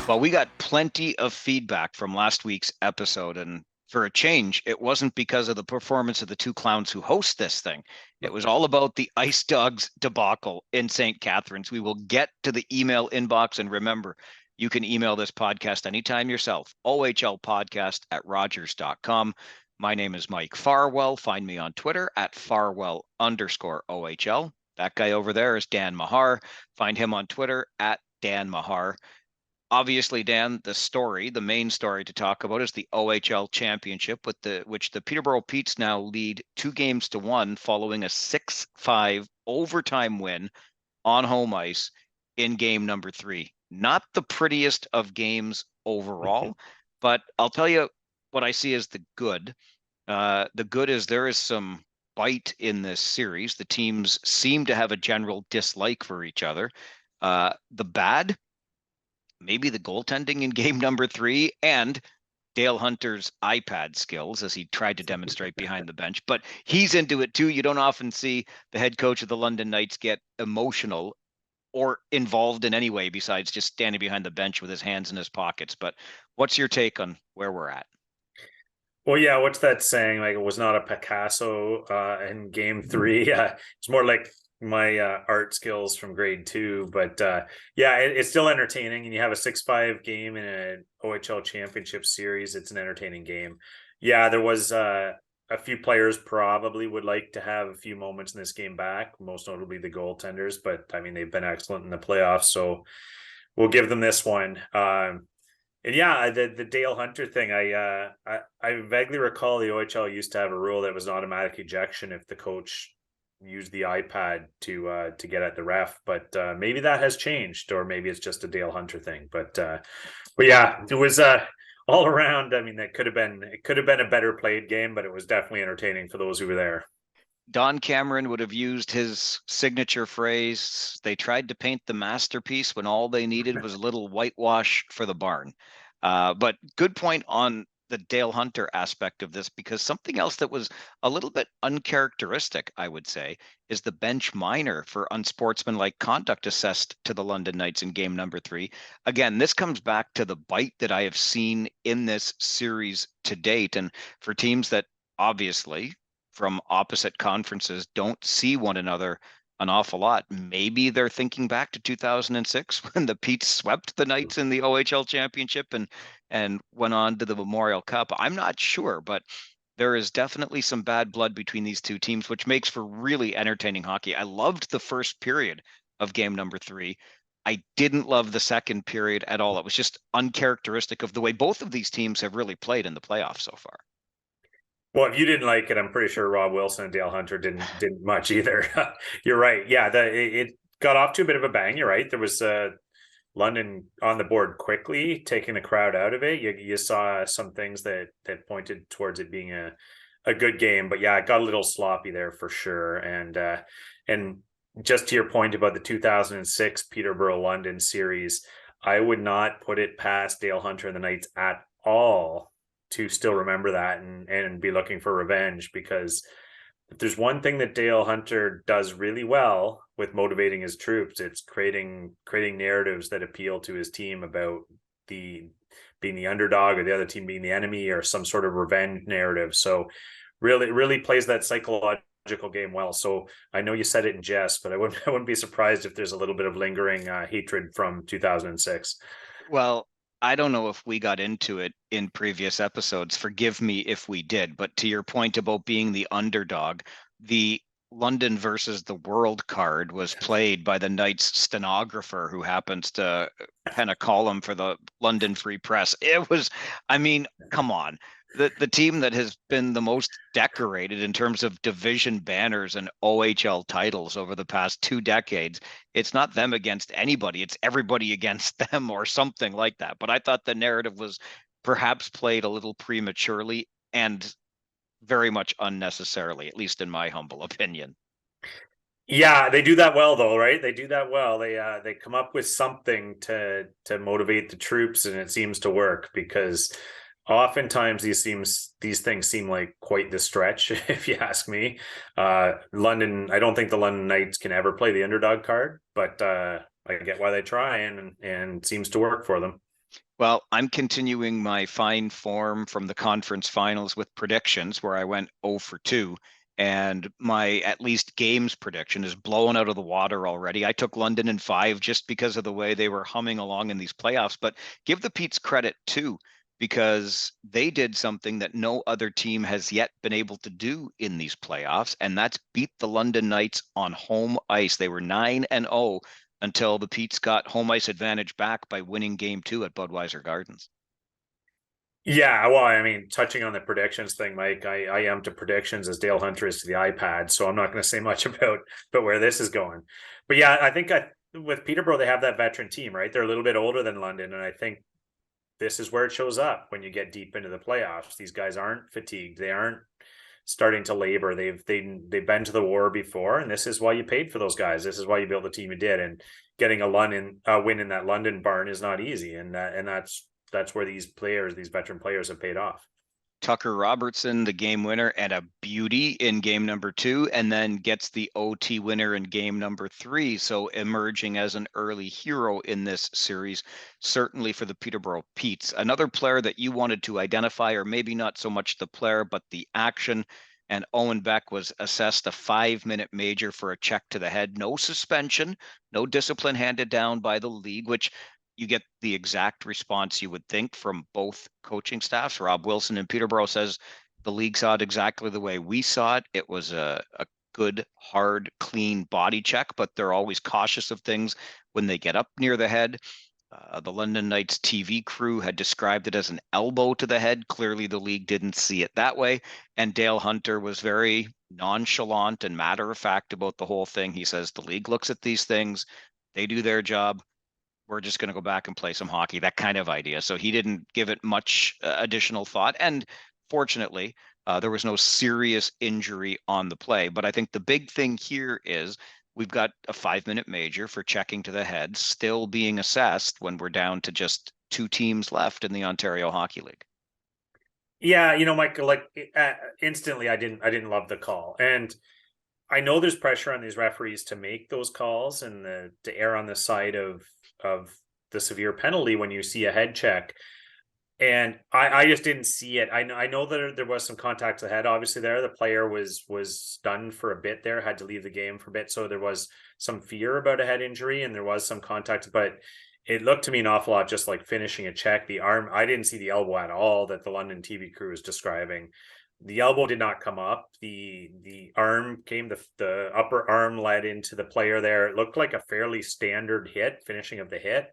Well, we got plenty of feedback from last week's episode, and for a change, it wasn't because of the performance of the two clowns who host this thing. It was all about the Ice Dogs debacle in St. Catharines. We will get to the email inbox, and remember, you can email this podcast anytime yourself, ohlpodcast@rogers.com. My name is Mike Farwell. Find me on Twitter at Farwell_OHL. That guy over there is Dan Mahar. Find him on Twitter at Dan Mahar. Obviously, Dan, the main story to talk about is the OHL championship, which the Peterborough Petes now lead 2-1 following a 6-5 overtime win on home ice in game number 3. Not the prettiest of games overall, but I'll tell you what I see as the good. The good is there is some bite in this series. The teams seem to have a general dislike for each other. The bad, maybe the goaltending in game number 3 and Dale Hunter's iPad skills as he tried to demonstrate behind the bench, but he's into it too. You don't often see the head coach of the London Knights get emotional or involved in any way besides just standing behind the bench with his hands in his pockets. But what's your take on where we're at? Well, yeah, what's that saying? Like, it was not a Picasso in game 3. It's more like my art skills from grade 2. But yeah, it's still entertaining. And you have a 6-5 game in an OHL championship series. It's an entertaining game. Yeah, there was a few players probably would like to have a few moments in this game back, most notably the goaltenders. But I mean, they've been excellent in the playoffs. So we'll give them this one. And yeah, the Dale Hunter thing, I vaguely recall the OHL used to have a rule that was an automatic ejection if the coach used the iPad to get at the ref, but maybe that has changed, or maybe it's just a Dale Hunter thing. But yeah, it was all around. I mean, it could have been a better played game, but it was definitely entertaining for those who were there. Don Cameron would have used his signature phrase, they tried to paint the masterpiece when all they needed was a little whitewash for the barn. But good point on the Dale Hunter aspect of this, because something else that was a little bit uncharacteristic, I would say, is the bench minor for unsportsmanlike conduct assessed to the London Knights in game number 3. Again, this comes back to the bite that I have seen in this series to date. And for teams that obviously from opposite conferences don't see one another an awful lot. Maybe they're thinking back to 2006 when the Petes swept the Knights in the OHL championship and went on to the Memorial Cup. I'm not sure, but there is definitely some bad blood between these two teams, which makes for really entertaining hockey. I loved the first period of game number 3. I didn't love the second period at all. It was just uncharacteristic of the way both of these teams have really played in the playoffs so far. Well, if you didn't like it, I'm pretty sure Rob Wilson and Dale Hunter didn't much either. You're right. Yeah, it got off to a bit of a bang. You're right. There was London on the board quickly, taking the crowd out of it. You saw some things that pointed towards it being a good game, but yeah, it got a little sloppy there for sure. And just to your point about the 2006 Peterborough London series, I would not put it past Dale Hunter and the Knights at all to still remember that and be looking for revenge, because if there's one thing that Dale Hunter does really well with motivating his troops, it's creating narratives that appeal to his team about being the underdog or the other team being the enemy, or some sort of revenge narrative. So really plays that psychological game well. So I know you said it in jest, but I wouldn't be surprised if there's a little bit of lingering hatred from 2006. Well, I don't know if we got into it in previous episodes. Forgive me if we did, but to your point about being the underdog, the London versus the world card was played by the Knights stenographer who happens to pen a column for the London Free Press. It was, I mean, come on. The team that has been the most decorated in terms of division banners and OHL titles over the past 2 decades, it's not them against anybody. It's everybody against them or something like that. But I thought the narrative was perhaps played a little prematurely and very much unnecessarily, at least in my humble opinion. Yeah, they do that well though, right? They do that well. They come up with something to motivate the troops, and it seems to work, because oftentimes these things seem like quite the stretch, if you ask me. London, I don't think the London Knights can ever play the underdog card, but I get why they try, and seems to work for them. Well, I'm continuing my fine form from the conference finals with predictions where I went 0 for 2. And my at least games prediction is blown out of the water already. I took London in 5 just because of the way they were humming along in these playoffs. But give the Pete's credit too, because they did something that no other team has yet been able to do in these playoffs, and that's beat the London Knights on home ice. They were 9-0 until the Pete's got home ice advantage back by winning game 2 at Budweiser Gardens. Yeah, well, I mean, touching on the predictions thing, Mike, I am to predictions as Dale Hunter is to the iPad, so I'm not going to say much about where this is going. But yeah, I think with Peterborough, they have that veteran team, right? They're a little bit older than London, and I think this is where it shows up when you get deep into the playoffs. These guys aren't fatigued. They aren't starting to labor. They've been to the war before, and this is why you paid for those guys. This is why you built the team you did. And getting a London win in that London barn is not easy, and that's where these players, these veteran players, have paid off. Tucker Robertson, the game winner, and a beauty in game number 2, and then gets the OT winner in game number 3. So emerging as an early hero in this series, certainly for the Peterborough Petes. Another player that you wanted to identify, or maybe not so much the player, but the action. And Owen Beck was assessed a 5-minute major for a check to the head. No suspension, no discipline handed down by the league, which you get the exact response you would think from both coaching staffs. Rob Wilson in Peterborough says the league saw it exactly the way we saw it. It was a good, hard, clean body check, but they're always cautious of things when they get up near the head. The London Knights TV crew had described it as an elbow to the head. Clearly, the league didn't see it that way. And Dale Hunter was very nonchalant and matter of fact about the whole thing. He says the league looks at these things, they do their job, we're just going to go back and play some hockey, that kind of idea. So he didn't give it much additional thought. And fortunately, there was no serious injury on the play. But I think the big thing here is we've got a 5-minute major for checking to the head still being assessed when we're down to just 2 teams left in the Ontario Hockey League. Yeah, Mike, like instantly, I didn't love the call, and I know there's pressure on these referees to make those calls and to err on the side of the severe penalty when you see a head check. And I just didn't see it. I know that there was some contact to the head. Obviously, there the player was stunned for a bit. There had to leave the game for a bit, so there was some fear about a head injury, and there was some contact. But it looked to me an awful lot just like finishing a check. The arm, I didn't see the elbow at all that the London TV crew was describing. The elbow did not come up. The arm came. The upper arm led into the player there. It looked like a fairly standard hit, finishing of the hit.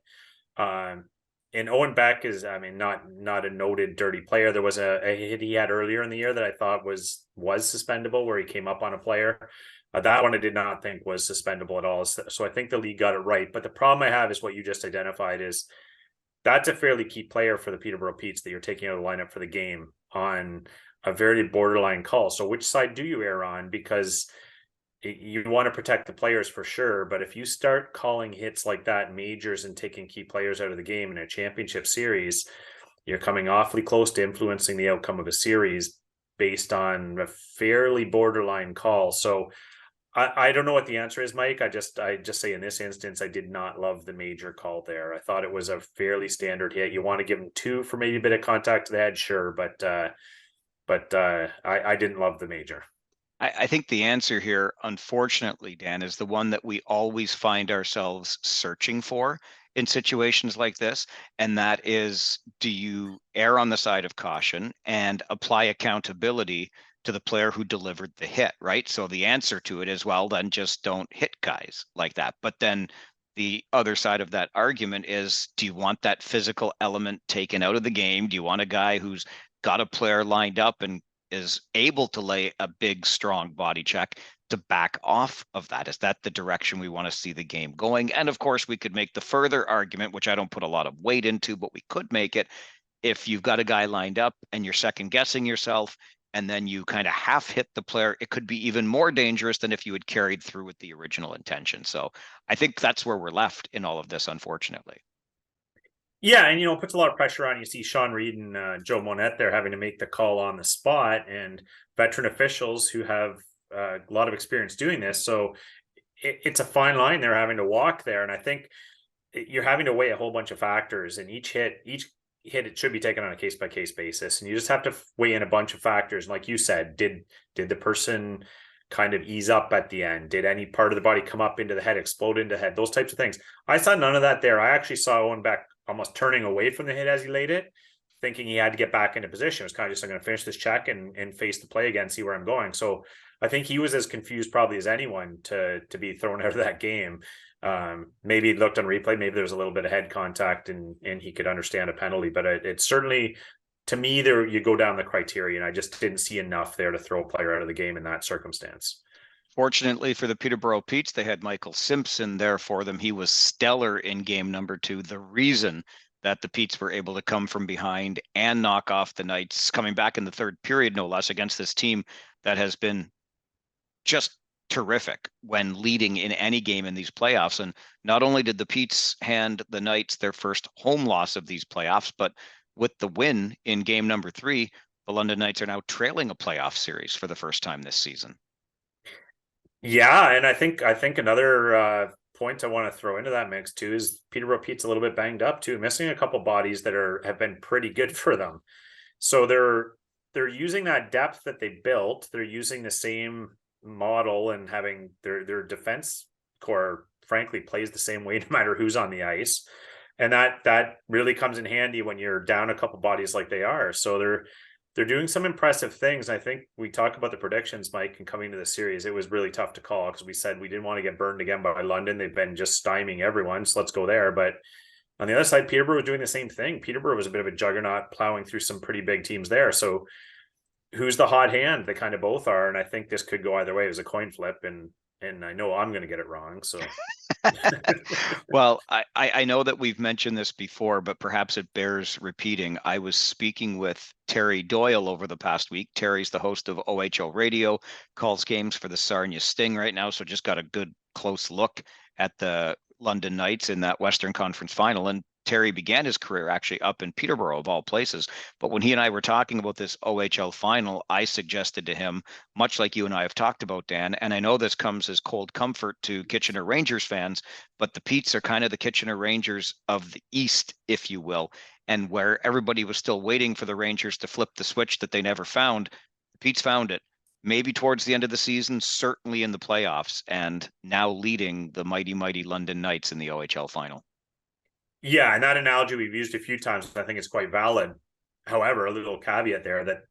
Um, and Owen Beck is, I mean, not a noted dirty player. There was a hit he had earlier in the year that I thought was suspendable, where he came up on a player. That one I did not think was suspendable at all. So I think the league got it right. But the problem I have is what you just identified is that's a fairly key player for the Peterborough Petes that you're taking out of the lineup for the game on a very borderline call. So which side do you err on? Because you want to protect the players for sure, but if you start calling hits like that majors and taking key players out of the game in a championship series, you're coming awfully close to influencing the outcome of a series based on a fairly borderline call. So I don't know what the answer is, Mike. I just say in this instance, I did not love the major call there. I thought it was a fairly standard hit. You want to give him 2 for maybe a bit of contact to the head, sure, but I didn't love the major. I think the answer here, unfortunately, Dan, is the one that we always find ourselves searching for in situations like this. And that is, do you err on the side of caution and apply accountability to the player who delivered the hit, right? So the answer to it is, well, then just don't hit guys like that. But then the other side of that argument is, do you want that physical element taken out of the game? Do you want a guy who's got a player lined up and is able to lay a big, strong body check to back off of that? Is that the direction we want to see the game going? And of course, we could make the further argument, which I don't put a lot of weight into, but we could make it, if you've got a guy lined up and you're second guessing yourself, and then you kind of half hit the player, it could be even more dangerous than if you had carried through with the original intention. So I think that's where we're left in all of this, unfortunately. Yeah, and it puts a lot of pressure on. You see Sean Reed and Joe Monette there having to make the call on the spot, and veteran officials who have a lot of experience doing this. So it's a fine line they're having to walk there. And I think you're having to weigh a whole bunch of factors, and each hit it should be taken on a case by case basis, and you just have to weigh in a bunch of factors. And like you said, did the person kind of ease up at the end? Did any part of the body come up into the head, explode into the head? Those types of things. I saw none of that there. I actually saw Owen Beck almost turning away from the hit as he laid it, thinking he had to get back into position. It was kind of just, I'm going to finish this check and face the play again, see where I'm going. So I think he was as confused probably as anyone to be thrown out of that game. Maybe he looked on replay, maybe there was a little bit of head contact and he could understand a penalty, but it certainly, to me, there you go down the criteria, and I just didn't see enough there to throw a player out of the game in that circumstance. Fortunately for the Peterborough Petes, they had Michael Simpson there for them. He was stellar in game number 2. The reason that the Petes were able to come from behind and knock off the Knights, coming back in the third period, no less, against this team that has been just terrific when leading in any game in these playoffs. And not only did the Petes hand the Knights their first home loss of these playoffs, but with the win in game number 3, the London Knights are now trailing a playoff series for the first time this season. Yeah, and I think another point I want to throw into that mix too is Peterborough Pete's a little bit banged up too, missing a couple bodies that have been pretty good for them. So they're using that depth that they built. They're using the same model and having their defense core frankly plays the same way no matter who's on the ice. And that really comes in handy when you're down a couple bodies like they are. So they're doing some impressive things. I think we talk about the predictions, Mike, and coming to the series, it was really tough to call because we said we didn't want to get burned again by London. They've been just stymieing everyone, so let's go there. But on the other side, Peterborough was doing the same thing. Peterborough was a bit of a juggernaut, plowing through some pretty big teams there. So who's the hot hand? They kind of both are, and I think this could go either way. It was a coin flip, and I know I'm going to get it wrong. So, well, I know that we've mentioned this before, but perhaps it bears repeating. I was speaking with Terry Doyle over the past week. Terry's the host of OHL Radio, calls games for the Sarnia Sting right now, so just got a good close look at the London Knights in that Western Conference final. And Terry began his career actually up in Peterborough, of all places. But when he and I were talking about this OHL final, I suggested to him, much like you and I have talked about, Dan, and I know this comes as cold comfort to Kitchener Rangers fans, but the Petes are kind of the Kitchener Rangers of the East, if you will. And where everybody was still waiting for the Rangers to flip the switch that they never found, the Petes found it. Maybe towards the end of the season, certainly in the playoffs, and now leading the mighty, mighty London Knights in the OHL final. yeah, and that analogy we've used a few times, I think it's quite valid. However, a little caveat there that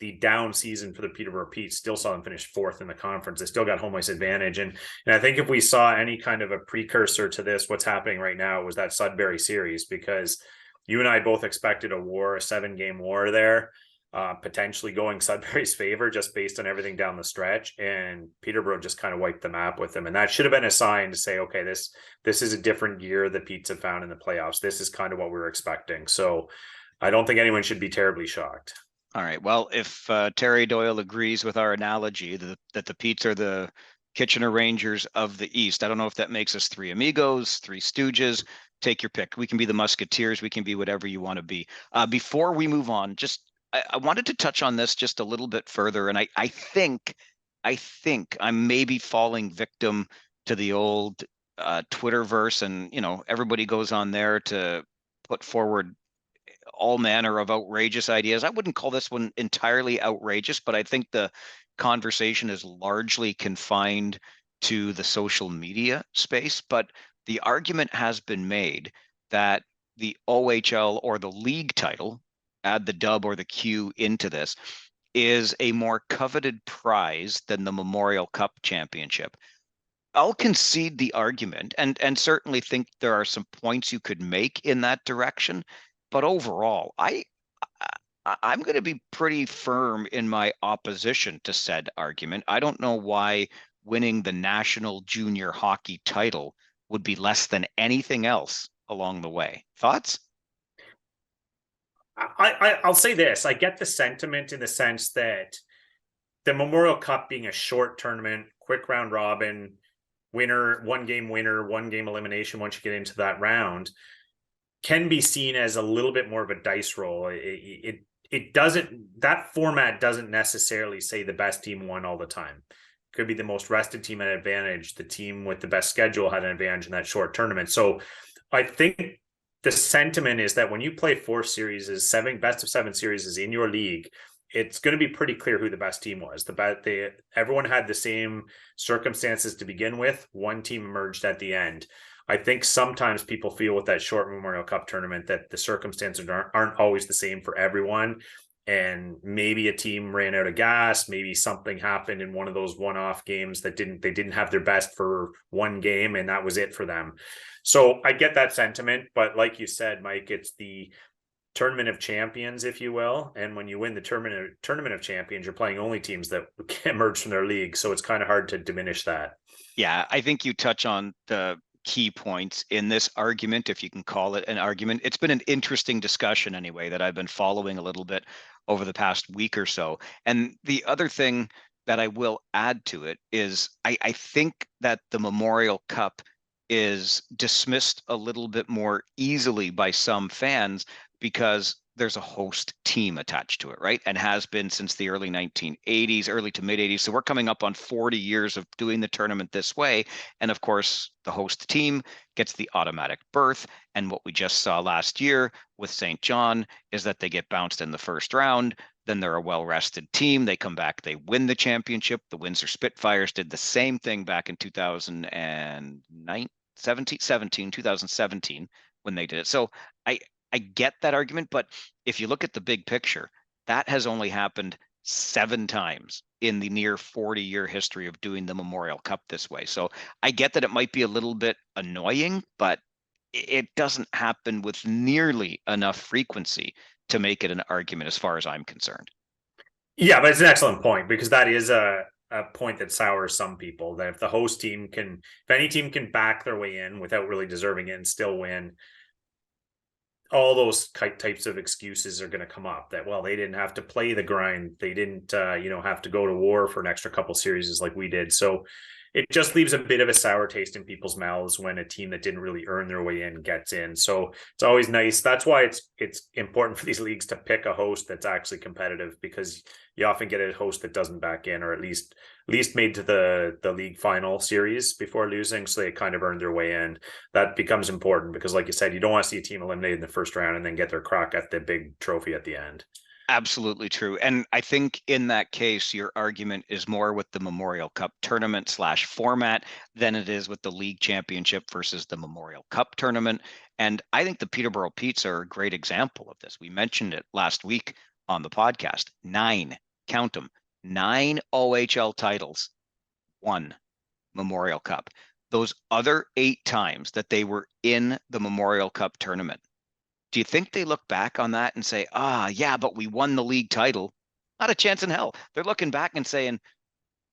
the down season for the Peterborough Petes still saw them finish 4th in the conference. They still got home ice advantage. And I think if we saw any kind of a precursor to this, what's happening right now was that Sudbury series, because you and I both expected a 7-game war there, potentially going Sudbury's favor just based on everything down the stretch. And Peterborough just kind of wiped the map with them. And that should have been a sign to say, okay, this is a different gear the Petes have found in the playoffs. This is kind of what we were expecting. So I don't think anyone should be terribly shocked. All right. Well, if Terry Doyle agrees with our analogy that the Petes are the Kitchener Rangers of the East, I don't know if that makes us 3 amigos, 3 stooges. Take your pick. We can be the Musketeers. We can be whatever you want to be. Before we move on, I wanted to touch on this just a little bit further, and I think I'm maybe falling victim to the old Twitterverse, and everybody goes on there to put forward all manner of outrageous ideas. I wouldn't call this one entirely outrageous, but I think the conversation is largely confined to the social media space. But the argument has been made that the OHL or the league title, add the dub or the Q into this, is a more coveted prize than the Memorial Cup championship. I'll concede the argument and certainly think there are some points you could make in that direction. But overall, I'm going to be pretty firm in my opposition to said argument. I don't know why winning the national junior hockey title would be less than anything else along the way. Thoughts? I'll say this. I get the sentiment in the sense that the Memorial Cup being a short tournament, quick round robin, winner, 1-game winner, 1-game elimination once you get into that round, can be seen as a little bit more of a dice roll. It doesn't, that format doesn't necessarily say the best team won all the time. Could be the most rested team at an advantage. The team with the best schedule had an advantage in that short tournament. So I think the sentiment is that when you play four series, seven best of seven series in your league, it's going to be pretty clear who the best team was. Everyone had the same circumstances to begin with. One team emerged at the end. I think sometimes people feel with that short Memorial Cup tournament that the circumstances aren't always the same for everyone. And maybe a team ran out of gas. Maybe something happened in one of those one-off games that they didn't have their best for one game, and that was it for them. So I get that sentiment, but like you said, Mike, it's the tournament of champions, if you will. And when you win the tournament of champions, you're playing only teams that emerge from their league. So it's kind of hard to diminish that. Yeah, I think you touch on the key points in this argument, if you can call it an argument. It's been an interesting discussion anyway that I've been following a little bit over the past week or so. And the other thing that I will add to it is I think that the Memorial Cup is dismissed a little bit more easily by some fans because there's a host team attached to it, right? And has been since the early 1980s, early to mid 80s. So we're coming up on 40 years of doing the tournament this way. And of course, the host team gets the automatic berth. And what we just saw last year with St. John is that they get bounced in the first round. Then they're a well-rested team. They come back, they win the championship. The Windsor Spitfires did the same thing back in 2017 when they did it. So I get that argument, but if you look at the big picture, that has only happened 7 times in the near 40-year history of doing the Memorial Cup this way. So I get that it might be a little bit annoying, but it doesn't happen with nearly enough frequency to make it an argument as far as I'm concerned. Yeah, but it's an excellent point because that is a point that sours some people. That if the host team if any team can back their way in without really deserving it and still win, all those types of excuses are going to come up that, well, they didn't have to play the grind. They didn't, have to go to war for an extra couple series like we did. So it just leaves a bit of a sour taste in people's mouths when a team that didn't really earn their way in gets in. So it's always nice. That's why it's important for these leagues to pick a host that's actually competitive, because you often get a host that doesn't back in, or at least made to the league final series before losing, so they kind of earned their way in. That becomes important because, like you said, you don't want to see a team eliminated in the first round and then get their crack at the big trophy at the end. Absolutely true. And I think in that case, your argument is more with the Memorial Cup tournament / format than it is with the league championship versus the Memorial Cup tournament. And I think the Peterborough Petes are a great example of this. We mentioned it last week on the podcast. 9, count them, 9 OHL titles, 1 Memorial Cup. Those other 8 times that they were in the Memorial Cup tournament, do you think they look back on that and say, yeah, but we won the league title? Not a chance in hell. They're looking back and saying,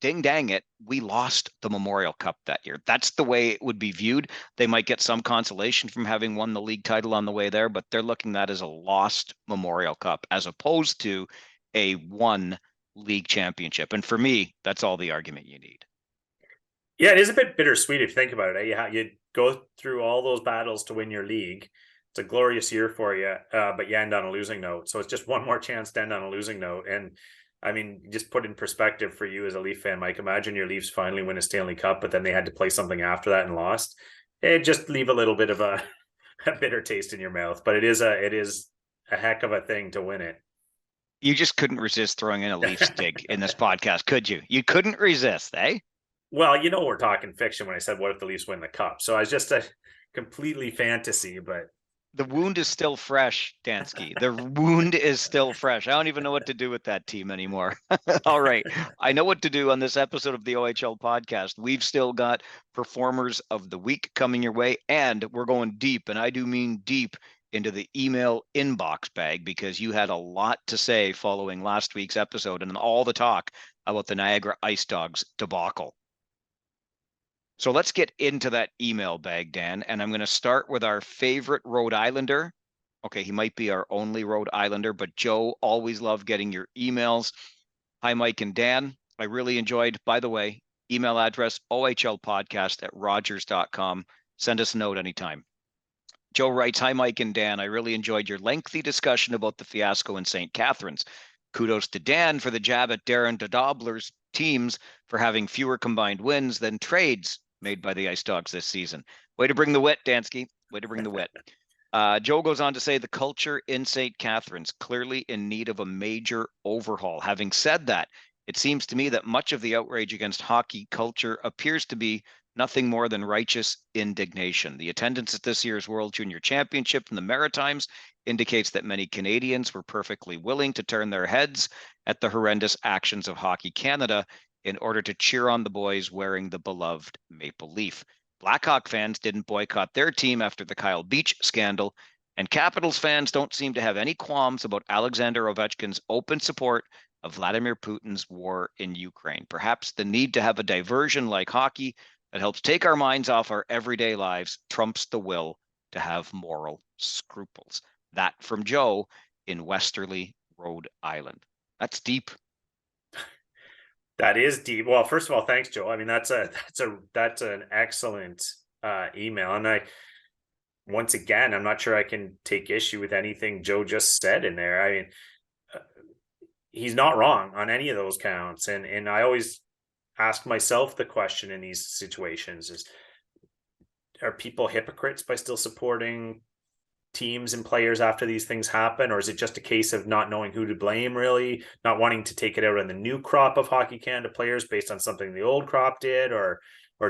ding dang it, we lost the Memorial Cup that year. That's the way it would be viewed. They might get some consolation from having won the league title on the way there, but they're looking at that as a lost Memorial Cup as opposed to a won league championship. And for me, that's all the argument you need. Yeah, it is a bit bittersweet if you think about it. You go through all those battles to win your league. It's a glorious year for you, but you end on a losing note. So it's just one more chance to end on a losing note. And I mean, just put in perspective for you as a Leaf fan, Mike, imagine your Leafs finally win a Stanley Cup, but then they had to play something after that and lost. It just leave a little bit of a bitter taste in your mouth, but it is a heck of a thing to win it. You just couldn't resist throwing in a Leafs dig in this podcast, could you? You couldn't resist, eh? Well, we're talking fiction when I said, what if the Leafs win the Cup? So I was just a completely fantasy, but the wound is still fresh, Dansky. The wound is still fresh. I don't even know what to do with that team anymore. All right. I know what to do on this episode of the OHL podcast. We've still got performers of the week coming your way, and we're going deep, and I do mean deep, into the email inbox bag, because you had a lot to say following last week's episode and all the talk about the Niagara Ice Dogs debacle. So let's get into that email bag, Dan. And I'm going to start with our favorite Rhode Islander. Okay, he might be our only Rhode Islander, but Joe, always love getting your emails. Hi, Mike and Dan. I really enjoyed, by the way, email address ohlpodcast@rogers.com. Send us a note anytime. Joe writes, hi, Mike and Dan. I really enjoyed your lengthy discussion about the fiasco in St. Catharines. Kudos to Dan for the jab at Darren Dobler's teams for having fewer combined wins than trades made by the Ice Dogs this season. Way to bring the wit, Dansky. Way to bring the wit. Joe goes on to say the culture in St. Catharines clearly in need of a major overhaul. Having said that, it seems to me that much of the outrage against hockey culture appears to be nothing more than righteous indignation. The attendance at this year's World Junior Championship in the Maritimes indicates that many Canadians were perfectly willing to turn their heads at the horrendous actions of Hockey Canada in order to cheer on the boys wearing the beloved maple leaf. Blackhawk fans didn't boycott their team after the Kyle Beach scandal, and Capitals fans don't seem to have any qualms about Alexander Ovechkin's open support of Vladimir Putin's war in Ukraine. Perhaps the need to have a diversion like hockey that helps take our minds off our everyday lives trumps the will to have moral scruples. That from Joe in Westerly, Rhode Island. That's deep. That is deep. Well, first of all, thanks, Joe. I mean, that's an excellent email, and once again, I'm not sure I can take issue with anything Joe just said in there. I mean, he's not wrong on any of those counts, and I always ask myself the question in these situations: is are people hypocrites by still supporting teams and players after these things happen, or is it just a case of not knowing who to blame, really not wanting to take it out on the new crop of Hockey Canada players based on something the old crop did, or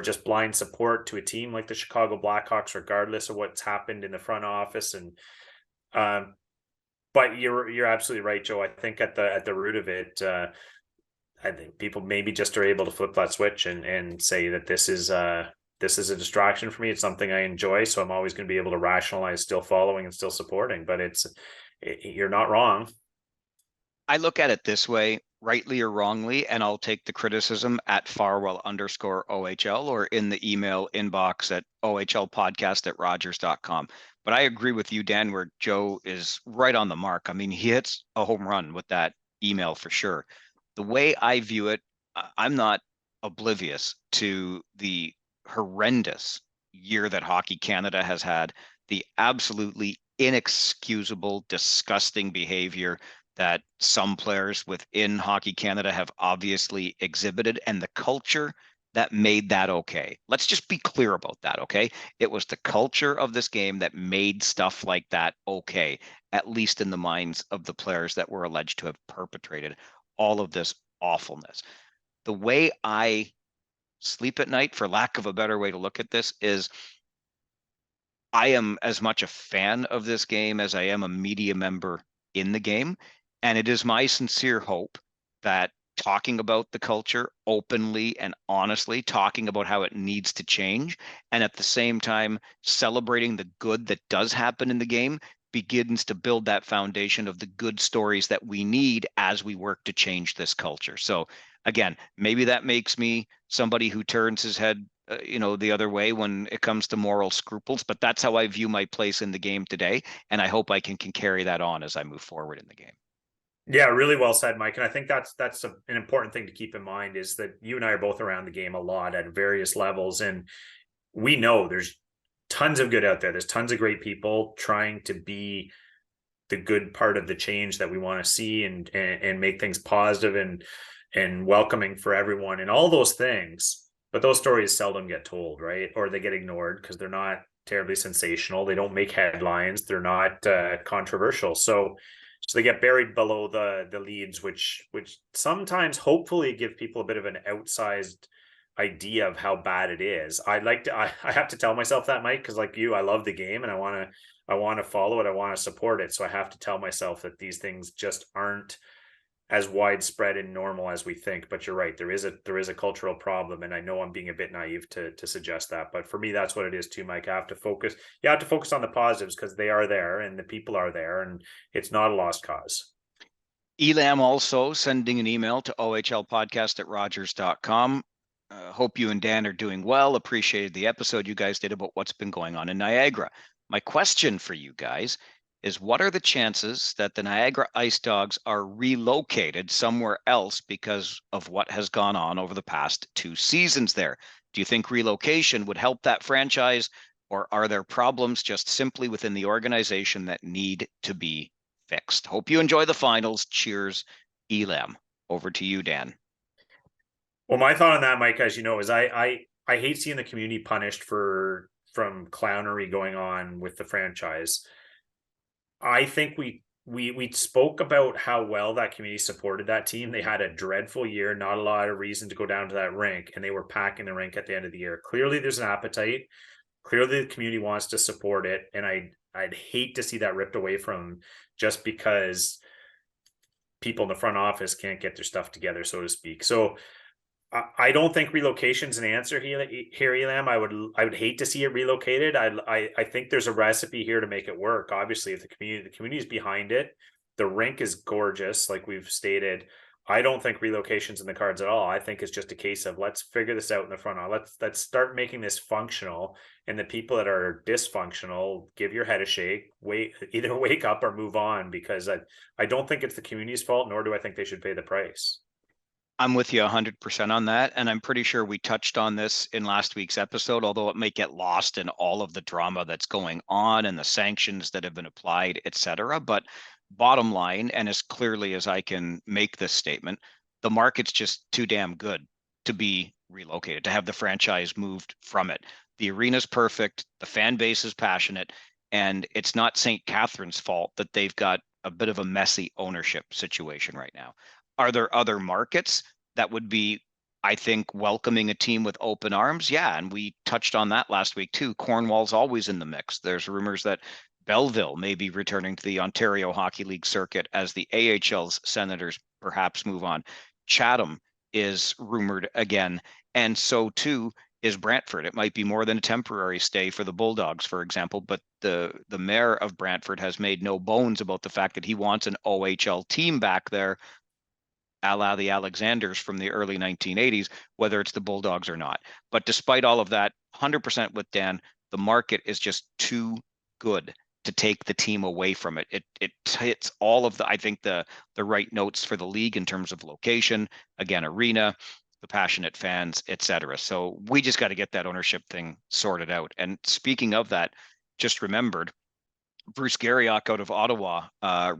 just blind support to a team like the Chicago Blackhawks regardless of what's happened in the front office? And but you're absolutely right, Joe. I think at the root of it, I think people maybe just are able to flip that switch and say that this is a distraction for me. It's something I enjoy, so I'm always going to be able to rationalize still following and still supporting. But you're not wrong. I look at it this way, rightly or wrongly, and I'll take the criticism at Farwell_OHL or in the email inbox at ohlpodcast@rogers.com. But I agree with you, Dan, where Joe is right on the mark. I mean, he hits a home run with that email for sure. The way I view it, I'm not oblivious to the horrendous year that Hockey Canada has had, the absolutely inexcusable, disgusting behavior that some players within Hockey Canada have obviously exhibited, and the culture that made that okay. Let's just be clear about that, okay? It was the culture of this game that made stuff like that okay, at least in the minds of the players that were alleged to have perpetrated all of this awfulness. The way I sleep at night, for lack of a better way to look at this, is I am as much a fan of this game as I am a media member in the game. And it is my sincere hope that talking about the culture openly and honestly, talking about how it needs to change, and at the same time celebrating the good that does happen in the game, begins to build that foundation of the good stories that we need as we work to change this culture. So again, maybe that makes me somebody who turns his head the other way when it comes to moral scruples, but that's how I view my place in the game today, and I hope I can carry that on as I move forward in the game. Yeah, really well said, Mike. And I think that's an important thing to keep in mind, is that you and I are both around the game a lot at various levels, and we know there's tons of good out there. There's tons of great people trying to be the good part of the change that we want to see, and make things positive and welcoming for everyone and all those things. But those stories seldom get told, right? Or they get ignored because they're not terribly sensational. They don't make headlines. They're not controversial. So they get buried below the leads, which sometimes hopefully give people a bit of an outsized idea of how bad it is. I have to tell myself that, Mike, because like you, I love the game and I want to follow it. I want to support it. So I have to tell myself that these things just aren't as widespread and normal as we think. But you're right, there is a cultural problem, and I know I'm being a bit naive to suggest that, but for me that's what it is too, Mike. You have to focus on the positives because they are there and the people are there, and it's not a lost cause. Elam also sending an email to ohlpodcast@rogers.com. Hope you and Dan are doing well. Appreciated the episode you guys did about what's been going on in Niagara. My question for you guys is, what are the chances that the Niagara Ice Dogs are relocated somewhere else because of what has gone on over the past 2 seasons there? Do you think relocation would help that franchise, or are there problems just simply within the organization that need to be fixed? Hope you enjoy the finals. Cheers, Elam. Over to you, Dan. Well, my thought on that, Mike, as you know, is I hate seeing the community punished for from clownery going on with the franchise. I think we spoke about how well that community supported that team. They had a dreadful year, not a lot of reason to go down to that rink, and they were packing the rink at the end of the year. Clearly, there's an appetite. Clearly, the community wants to support it, and I'd hate to see that ripped away from them just because people in the front office can't get their stuff together, so to speak. So I don't think relocation's an answer here, Elam. I would hate to see it relocated. I think there's a recipe here to make it work. Obviously, if the community is behind it, the rink is gorgeous, like we've stated. I don't think relocation's in the cards at all. I think it's just a case of let's figure this out in the front. Let's start making this functional, and the people that are dysfunctional, give your head a shake. Either wake up or move on, because I don't think it's the community's fault, nor do I think they should pay the price. I'm with you 100% on that. And I'm pretty sure we touched on this in last week's episode, although it may get lost in all of the drama that's going on and the sanctions that have been applied, et cetera. But bottom line, and as clearly as I can make this statement, the market's just too damn good to be relocated, to have the franchise moved from it. The arena's perfect, the fan base is passionate, and it's not St. Catherine's fault that they've got a bit of a messy ownership situation right now. Are there other markets that would be, I think, welcoming a team with open arms? Yeah, and we touched on that last week too. Cornwall's always in the mix. There's rumors that Belleville may be returning to the Ontario Hockey League circuit as the AHL's Senators perhaps move on. Chatham is rumored again, and so too is Brantford. It might be more than a temporary stay for the Bulldogs, for example, but the mayor of Brantford has made no bones about the fact that he wants an OHL team back there, a la the Alexanders from the early 1980s, whether it's the Bulldogs or not. But despite all of that, 100% with Dan, the market is just too good to take the team away from it. It hits all of the, I think, the right notes for the league in terms of location, again, arena, the passionate fans, et cetera. So we just got to get that ownership thing sorted out. And speaking of that, just remembered, Bruce Garriock out of Ottawa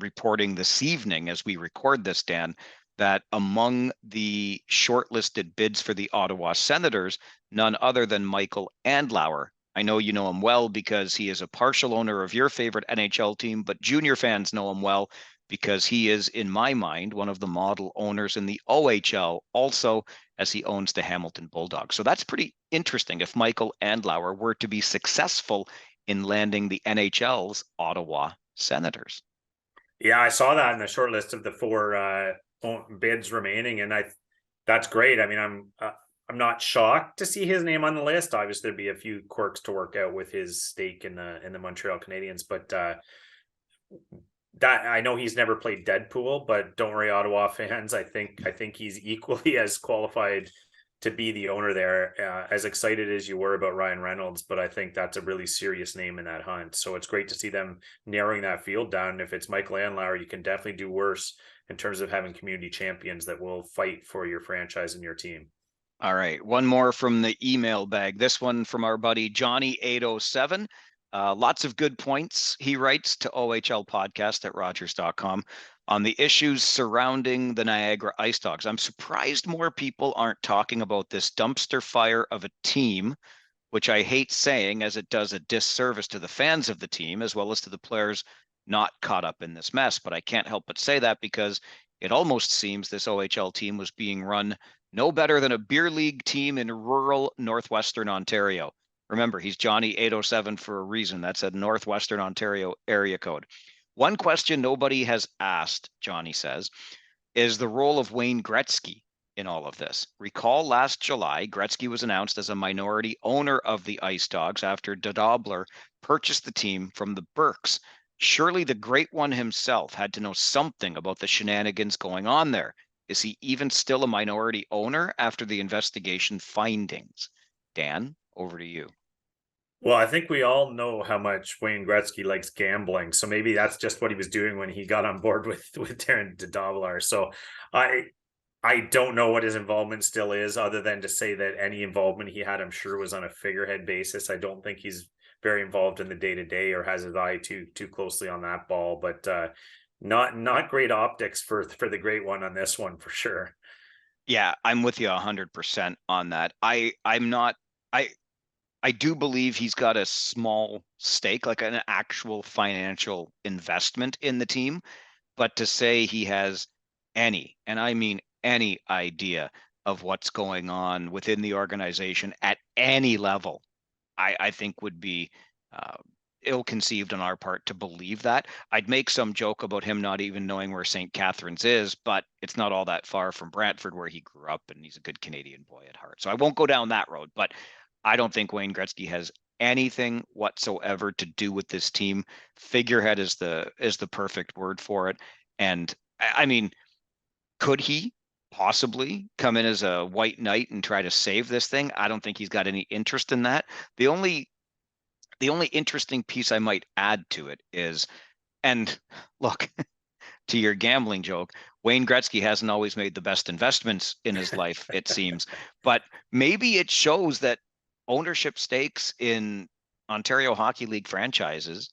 reporting this evening as we record this, Dan, that among the shortlisted bids for the Ottawa Senators, none other than Michael Andlauer. I know you know him well because he is a partial owner of your favorite NHL team, but junior fans know him well because he is, in my mind, one of the model owners in the OHL, also as he owns the Hamilton Bulldogs. So that's pretty interesting if Michael Andlauer were to be successful in landing the NHL's Ottawa Senators. Yeah, I saw that in the short list of the four bids remaining, and that's great. I mean, I'm not shocked to see his name on the list. Obviously, there'd be a few quirks to work out with his stake in the Montreal Canadiens, but that I know he's never played Deadpool, but don't worry, Ottawa fans. I think he's equally as qualified to be the owner there. As excited as you were about Ryan Reynolds, but I think that's a really serious name in that hunt. So it's great to see them narrowing that field down. And if it's Michael Andlauer, you can definitely do worse in terms of having community champions that will fight for your franchise and your team. All right, one more from the email bag. This one from our buddy Johnny807. Lots of good points. He writes to OHL podcast at Rogers.com on the issues surrounding the Niagara Ice Dogs. I'm surprised more people aren't talking about this dumpster fire of a team, which I hate saying as it does a disservice to the fans of the team as well as to the players not caught up in this mess. But I can't help but say that because it almost seems this OHL team was being run no better than a beer league team in rural northwestern Ontario. Remember, he's Johnny807 for a reason. That's a northwestern Ontario area code. One question nobody has asked, Johnny says, is the role of Wayne Gretzky in all of this. Recall last July, Gretzky was announced as a minority owner of the Ice Dogs after Dobler purchased the team from the Burks. Surely the great one himself had to know something about the shenanigans going on there. Is he even still a minority owner after the investigation findings? Dan, over to you. Well, I think we all know how much Wayne Gretzky likes gambling, so maybe that's just what he was doing when he got on board with Darren Dobler. So I don't know what his involvement still is, other than to say that any involvement he had, I'm sure, was on a figurehead basis. I don't think he's very involved in the day to day or has his eye too closely on that ball. But not great optics for the great one on this one for sure. Yeah, I'm with you 100% on that. I'm not. I do believe he's got a small stake, like an actual financial investment in the team. But to say he has any, and I mean any idea of what's going on within the organization at any level, I think would be uh, ill-conceived on our part to believe that. I'd make some joke about him not even knowing where St. Catharines is, but it's not all that far from Brantford where he grew up, and he's a good Canadian boy at heart. So I won't go down that road, but I don't think Wayne Gretzky has anything whatsoever to do with this team. Figurehead is the perfect word for it. And I mean, could he possibly come in as a white knight and try to save this thing? I don't think he's got any interest in that. The only interesting piece I might add to it is, and look, to your gambling joke, Wayne Gretzky hasn't always made the best investments in his life, it seems. But maybe it shows that ownership stakes in Ontario Hockey League franchises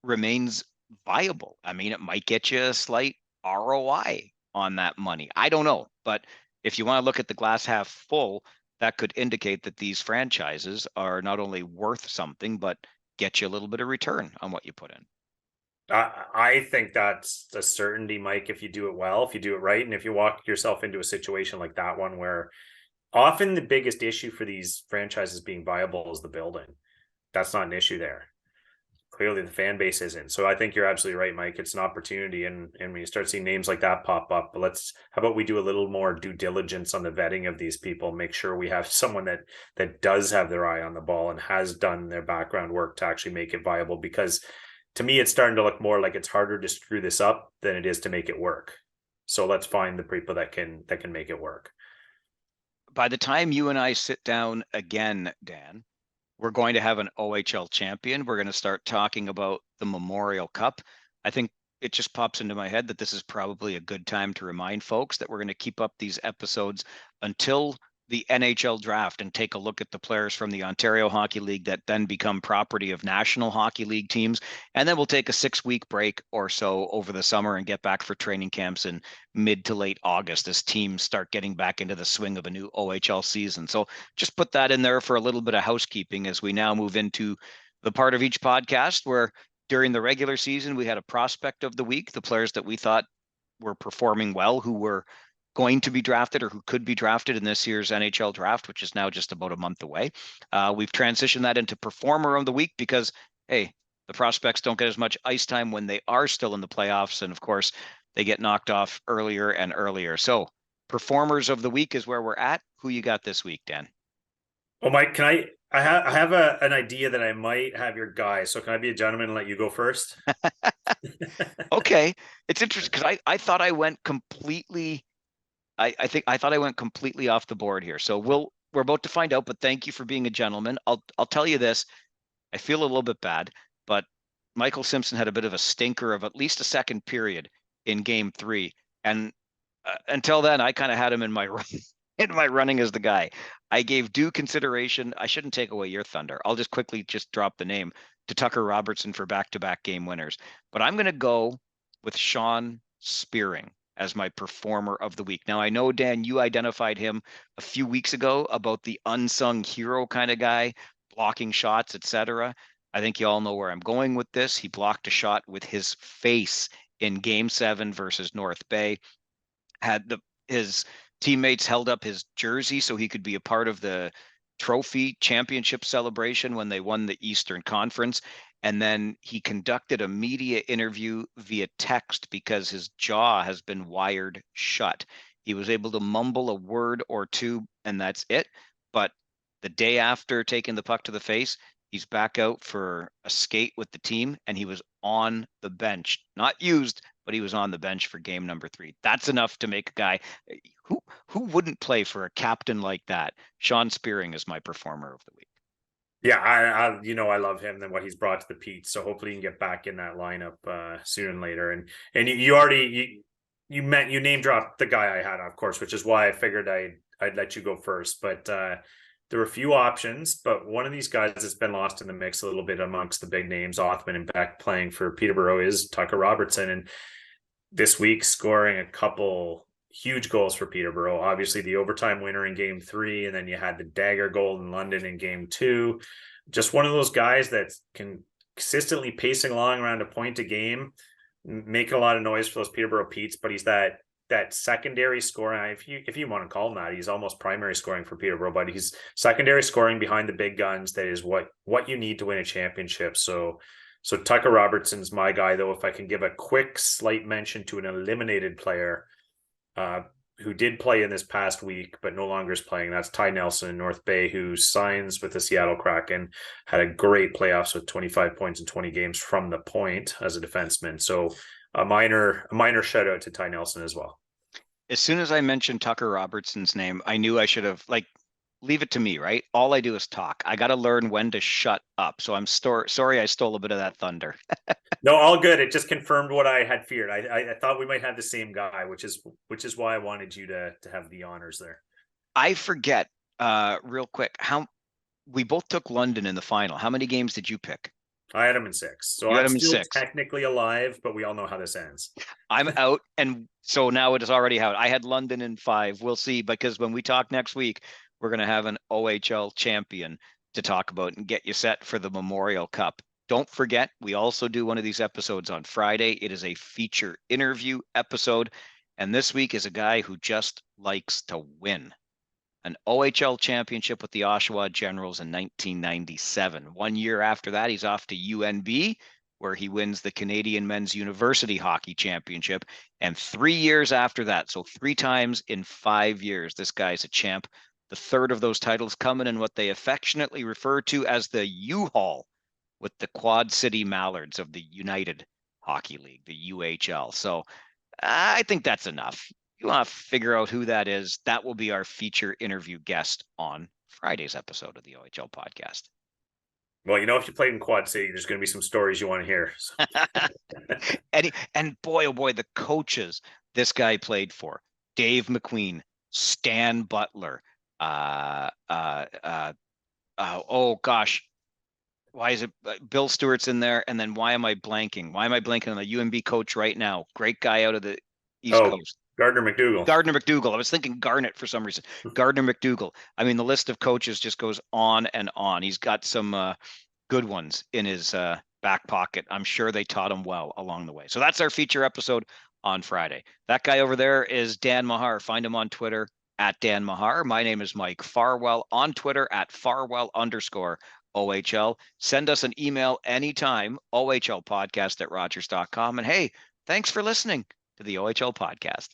remains viable. I mean, it might get you a slight ROI on that money. I don't know. But if you want to look at the glass half full, that could indicate that these franchises are not only worth something, but get you a little bit of return on what you put in. I think that's the certainty, Mike, if you do it well, if you do it right, and if you walk yourself into a situation like that one where often the biggest issue for these franchises being viable is the building. That's not an issue there. Clearly the fan base isn't. So I think you're absolutely right, Mike. It's an opportunity. And when you start seeing names like that pop up, but how about we do a little more due diligence on the vetting of these people, make sure we have someone that does have their eye on the ball and has done their background work to actually make it viable. Because to me, it's starting to look more like it's harder to screw this up than it is to make it work. So let's find the people that can make it work. By the time you and I sit down again, Dan, we're going to have an OHL champion. We're going to start talking about the Memorial Cup. I think it just pops into my head that this is probably a good time to remind folks that we're going to keep up these episodes until the NHL draft and take a look at the players from the Ontario Hockey League that then become property of National Hockey League teams. And then we'll take a 6-week break or so over the summer and get back for training camps in mid to late August as teams start getting back into the swing of a new OHL season. So just put that in there for a little bit of housekeeping as we now move into the part of each podcast where during the regular season, we had a prospect of the week, the players that we thought were performing well, who were going to be drafted or who could be drafted in this year's NHL draft, which is now just about a month away. We've transitioned that into performer of the week because, hey, the prospects don't get as much ice time when they are still in the playoffs. And of course, they get knocked off earlier and earlier. So performers of the week is where we're at. Who you got this week, Dan? Well, Mike, I have an idea that I might have your guy. So can I be a gentleman and let you go first? Okay. It's interesting because I thought I went completely I think I thought I went completely off the board here. So we're about to find out, but thank you for being a gentleman. I'll tell you this. I feel a little bit bad, but Michael Simpson had a bit of a stinker of at least a second period in game 3. And until then, I kind of had him in my in my running as the guy. I gave due consideration. I shouldn't take away your thunder. I'll just quickly just drop the name to Tucker Robertson for back-to-back game winners. But I'm going to go with Sean Spearing as my performer of the week. Now, I know, Dan, you identified him a few weeks ago about the unsung hero kind of guy, blocking shots, etc. I think you all know where I'm going with this. He blocked a shot with his face in Game 7 versus North Bay. Had his teammates held up his jersey so he could be a part of the trophy championship celebration when they won the Eastern Conference. And then he conducted a media interview via text because his jaw has been wired shut. He was able to mumble a word or two, and that's it. But the day after taking the puck to the face, he's back out for a skate with the team, and he was on the bench, not used, but he was on the bench for game number 3. That's enough to make a guy who wouldn't play for a captain like that. Sean Spearing is my performer of the week. Yeah, I love him and what he's brought to the Pete. So hopefully you can get back in that lineup sooner and later. And you already you name dropped the guy I had, of course, which is why I figured I'd let you go first. But there were a few options, but one of these guys that's been lost in the mix a little bit amongst the big names, Othman and Beck playing for Peterborough, is Tucker Robertson. And this week scoring a couple huge goals for Peterborough. Obviously, the overtime winner in game 3, and then you had the dagger goal in London in game 2. Just one of those guys that can consistently pacing along around a point a game, making a lot of noise for those Peterborough Petes. But he's that secondary scoring. If you want to call him that, he's almost primary scoring for Peterborough, but he's secondary scoring behind the big guns. That is what you need to win a championship. So Tucker Robertson's my guy, though. If I can give a quick slight mention to an eliminated player who did play in this past week, but no longer is playing, that's Ty Nelson in North Bay, who signs with the Seattle Kraken, had a great playoffs with 25 points in 20 games from the point as a defenseman. So a minor shout out to Ty Nelson as well. As soon as I mentioned Tucker Robertson's name, I knew I should have leave it to me, right? All I do is talk. I got to learn when to shut up. So I'm sorry I stole a bit of that thunder. No, all good. It just confirmed what I had feared. I thought we might have the same guy, which is why I wanted you to have the honors there. I forget real quick how we both took London in the final. How many games did you pick? I had him in 6. So I'm still technically alive, but we all know how this ends. I'm out. And so now it is already out. I had London in 5. We'll see, because when we talk next week, we're going to have an OHL champion to talk about and get you set for the Memorial Cup. Don't forget, we also do one of these episodes on Friday. It is a feature interview episode. And this week is a guy who just likes to win. An OHL championship with the Oshawa Generals in 1997. 1 year after that, he's off to UNB, where he wins the Canadian Men's University Hockey Championship. And 3 years after that, so 3 times in 5 years, this guy's a champ. The third of those titles coming in what they affectionately refer to as the U-Haul, with the Quad City Mallards of the United Hockey League, the UHL. So I think that's enough. You want to figure out who that is, that will be our feature interview guest on Friday's episode of the OHL podcast. Well, if you played in Quad City, there's going to be some stories you want to hear. So. and boy, oh boy, the coaches this guy played for: Dave McQueen, Stan Butler. Oh gosh, why is it Bill Stewart's in there? And then why am I blanking? Why am I blanking on the UNB coach right now? Great guy out of the East Coast. Gardner McDougall. Gardner McDougall. I was thinking Garnett for some reason. Gardner McDougall. I mean, the list of coaches just goes on and on. He's got some good ones in his back pocket. I'm sure they taught him well along the way. So that's our feature episode on Friday. That guy over there is Dan Mahar. Find him on Twitter at Dan Mahar. My name is Mike Farwell on Twitter at Farwell_OHL. Send us an email anytime, ohlpodcast@rogers.com. And hey, thanks for listening to the OHL podcast.